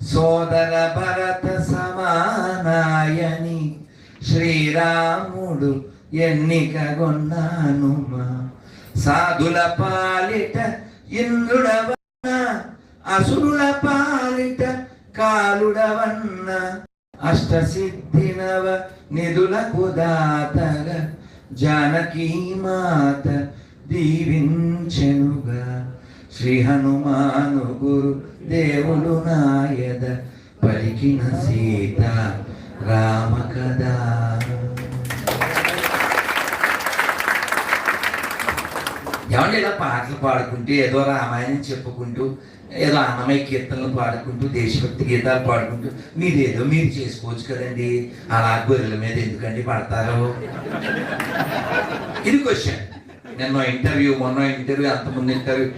సోదర భరత సమానాయని శ్రీరాముడు ఎన్నికగొన్నానుమా. సాధుల పాలిట ఇంద్రుడవన్న అసురుల పాలిట కాలుడవన్న అష్టసిద్ధినవ నిధులకు దాతగ జానకీ మాత దీవించెనుగా. శ్రీ హనుమాను గురు దేవుడు నాయద పలికిన సీత రామ కదా. ఏమంటే ఇలా పాటలు పాడుకుంటూ ఏదో రామాయణం చెప్పుకుంటూ ఏదో అన్నమయ్య కీర్తనలు పాడుకుంటూ దేశభక్తి గీతాలు పాడుకుంటూ మీరేదో మీరు చేసుకోవచ్చు కదండి. అలా గొర్రెల మీద ఎందుకండి పడతారు? ఇది క్వశ్చన్. మొన్న ఇంటర్వ్యూ అంతకుముందు ఇంటర్వ్యూ